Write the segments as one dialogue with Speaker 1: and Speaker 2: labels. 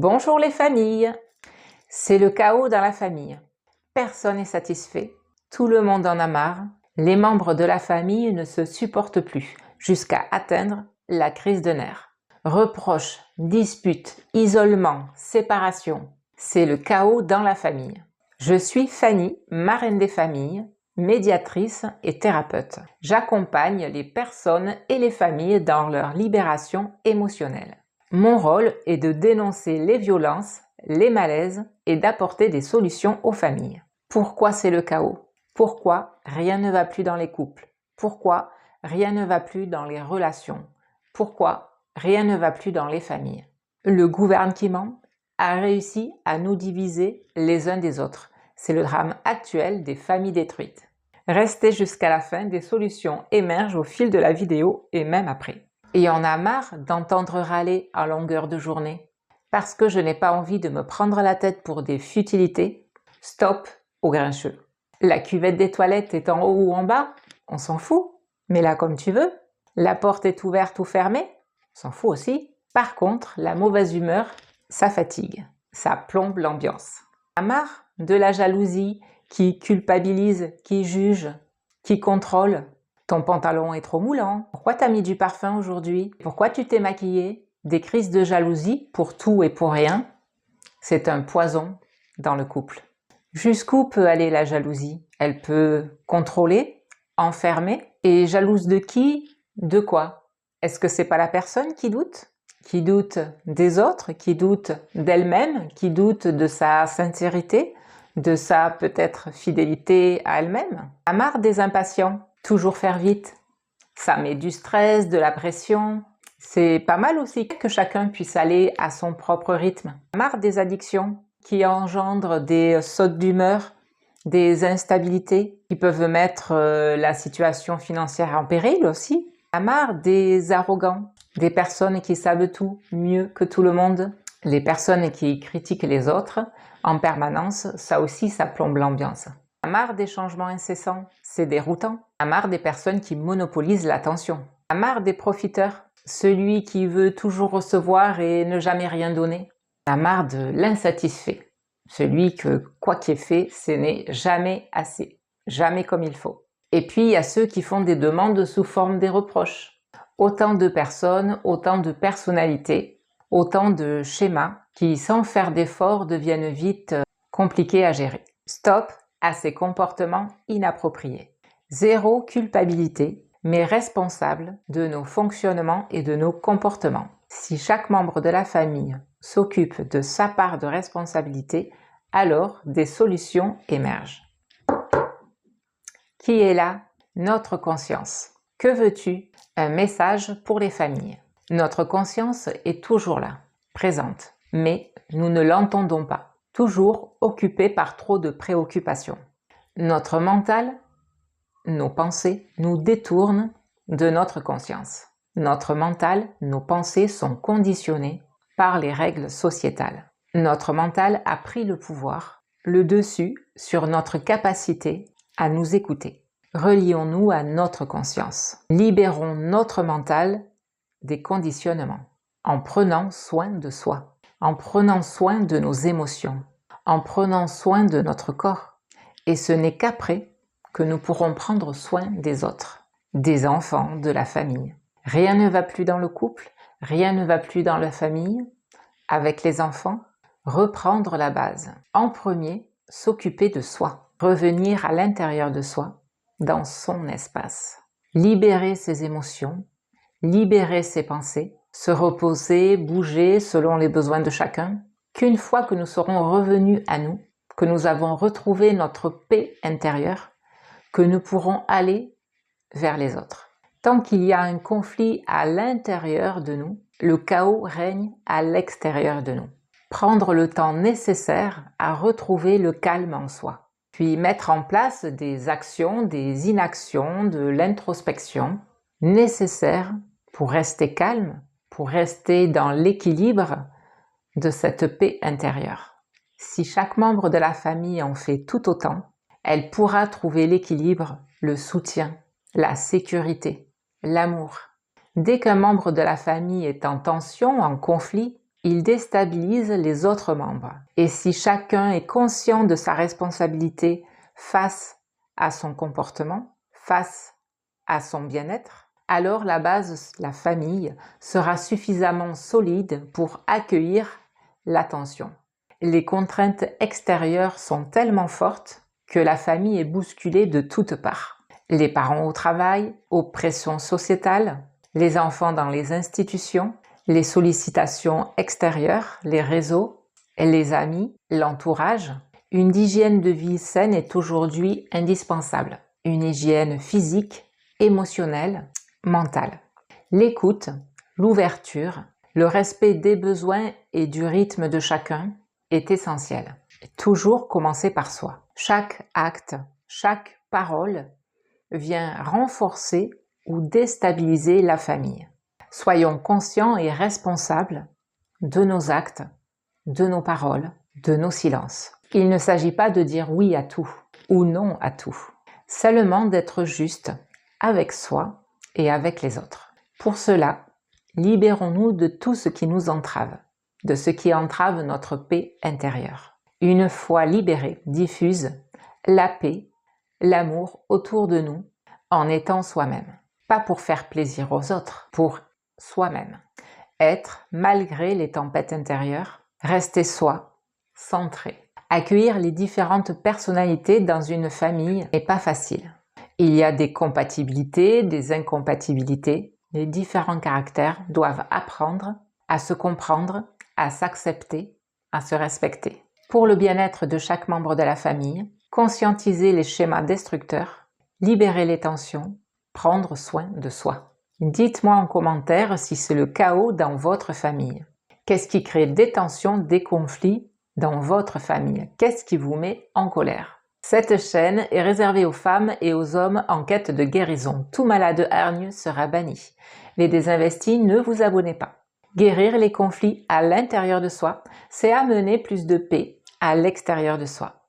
Speaker 1: Bonjour les familles! C'est le chaos dans la famille. Personne n'est satisfait, tout le monde en a marre, les membres de la famille ne se supportent plus, jusqu'à atteindre la crise de nerfs. Reproches, disputes, isolement, séparation, c'est le chaos dans la famille. Je suis Fanny, marraine des familles, médiatrice et thérapeute. J'accompagne les personnes et les familles dans leur libération émotionnelle. Mon rôle est de dénoncer les violences, les malaises et d'apporter des solutions aux familles. Pourquoi c'est le chaos? Pourquoi rien ne va plus dans les couples? Pourquoi rien ne va plus dans les relations? Pourquoi rien ne va plus dans les familles? Le gouvernement a réussi à nous diviser les uns des autres. C'est le drame actuel des familles détruites. Restez jusqu'à la fin, des solutions émergent au fil de la vidéo et même après. Et on a marre d'entendre râler à longueur de journée. Parce que je n'ai pas envie de me prendre la tête pour des futilités, stop au grincheux. La cuvette des toilettes est en haut ou en bas, on s'en fout, mets-la comme tu veux. La porte est ouverte ou fermée, on s'en fout aussi. Par contre, la mauvaise humeur, ça fatigue, ça plombe l'ambiance. On a marre de la jalousie qui culpabilise, qui juge, qui contrôle. Ton pantalon est trop moulant. Pourquoi t'as mis du parfum aujourd'hui? Pourquoi tu t'es maquillée? Des crises de jalousie pour tout et pour rien, c'est un poison dans le couple. Jusqu'où peut aller la jalousie? Elle peut contrôler, enfermer. Et jalouse de qui? De quoi? Est-ce que c'est pas la personne qui doute? Qui doute des autres, qui doute d'elle-même, qui doute de sa sincérité, de sa peut-être fidélité à elle-même? A marre des impatients? Toujours faire vite, ça met du stress, de la pression. C'est pas mal aussi que chacun puisse aller à son propre rythme. Marre des addictions qui engendrent des sautes d'humeur, des instabilités qui peuvent mettre la situation financière en péril aussi. Marre des arrogants, des personnes qui savent tout mieux que tout le monde, les personnes qui critiquent les autres en permanence, ça aussi ça plombe l'ambiance. Marre des changements incessants, c'est déroutant. Marre des personnes qui monopolisent l'attention. Marre des profiteurs, celui qui veut toujours recevoir et ne jamais rien donner. Marre de l'insatisfait, celui que quoi qu'il ait fait, ce n'est jamais assez, jamais comme il faut. Et puis il y a ceux qui font des demandes sous forme des reproches. Autant de personnes, autant de personnalités, autant de schémas qui, sans faire d'efforts, deviennent vite compliqués à gérer. Stop à ces comportements inappropriés. Zéro culpabilité, mais responsable de nos fonctionnements et de nos comportements. Si chaque membre de la famille s'occupe de sa part de responsabilité, alors des solutions émergent. Qui est là? Notre conscience. Que veux-tu? Un message pour les familles. Notre conscience est toujours là, présente, mais nous ne l'entendons pas. Toujours occupé par trop de préoccupations. Notre mental, nos pensées, nous détournent de notre conscience. Notre mental, nos pensées sont conditionnées par les règles sociétales. Notre mental a pris le pouvoir, le dessus sur notre capacité à nous écouter. Relions-nous à notre conscience. Libérons notre mental des conditionnements en prenant soin de soi, en prenant soin de nos émotions, en prenant soin de notre corps. Et ce n'est qu'après que nous pourrons prendre soin des autres, des enfants, de la famille. Rien ne va plus dans le couple, rien ne va plus dans la famille. Avec les enfants, reprendre la base. En premier, s'occuper de soi, revenir à l'intérieur de soi, dans son espace. Libérer ses émotions, libérer ses pensées, se reposer, bouger selon les besoins de chacun. Qu'une fois que nous serons revenus à nous, que nous avons retrouvé notre paix intérieure, que nous pourrons aller vers les autres. Tant qu'il y a un conflit à l'intérieur de nous, le chaos règne à l'extérieur de nous. Prendre le temps nécessaire à retrouver le calme en soi, puis mettre en place des actions, des inactions, de l'introspection nécessaires pour rester calme, pour rester dans l'équilibre de cette paix intérieure. Si chaque membre de la famille en fait tout autant, elle pourra trouver l'équilibre, le soutien, la sécurité, l'amour. Dès qu'un membre de la famille est en tension, en conflit, il déstabilise les autres membres. Et si chacun est conscient de sa responsabilité face à son comportement, face à son bien-être, alors la base, la famille, sera suffisamment solide pour accueillir l'attention. Les contraintes extérieures sont tellement fortes que la famille est bousculée de toutes parts. Les parents au travail, aux pressions sociétales, les enfants dans les institutions, les sollicitations extérieures, les réseaux, les amis, l'entourage. Une hygiène de vie saine est aujourd'hui indispensable. Une hygiène physique, émotionnelle, mentale. L'écoute, l'ouverture, le respect des besoins et du rythme de chacun est essentiel. Toujours commencer par soi. Chaque acte, chaque parole vient renforcer ou déstabiliser la famille. Soyons conscients et responsables de nos actes, de nos paroles, de nos silences. Il ne s'agit pas de dire oui à tout ou non à tout, seulement d'être juste avec soi et avec les autres. Pour cela, libérons-nous de tout ce qui nous entrave, de ce qui entrave notre paix intérieure. Une fois libéré, diffuse la paix, l'amour autour de nous en étant soi-même. Pas pour faire plaisir aux autres, pour soi-même. Être malgré les tempêtes intérieures, rester soi, centré. Accueillir les différentes personnalités dans une famille n'est pas facile. Il y a des compatibilités, des incompatibilités. Les différents caractères doivent apprendre à se comprendre, à s'accepter, à se respecter. Pour le bien-être de chaque membre de la famille, conscientiser les schémas destructeurs, libérer les tensions, prendre soin de soi. Dites-moi en commentaire si c'est le chaos dans votre famille. Qu'est-ce qui crée des tensions, des conflits dans votre famille? Qu'est-ce qui vous met en colère? Cette chaîne est réservée aux femmes et aux hommes en quête de guérison. Tout malade hargne sera banni. Les désinvestis, ne vous abonnez pas. Guérir les conflits à l'intérieur de soi, c'est amener plus de paix à l'extérieur de soi.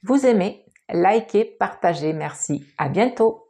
Speaker 1: Vous aimez? Likez, partagez, merci. À bientôt!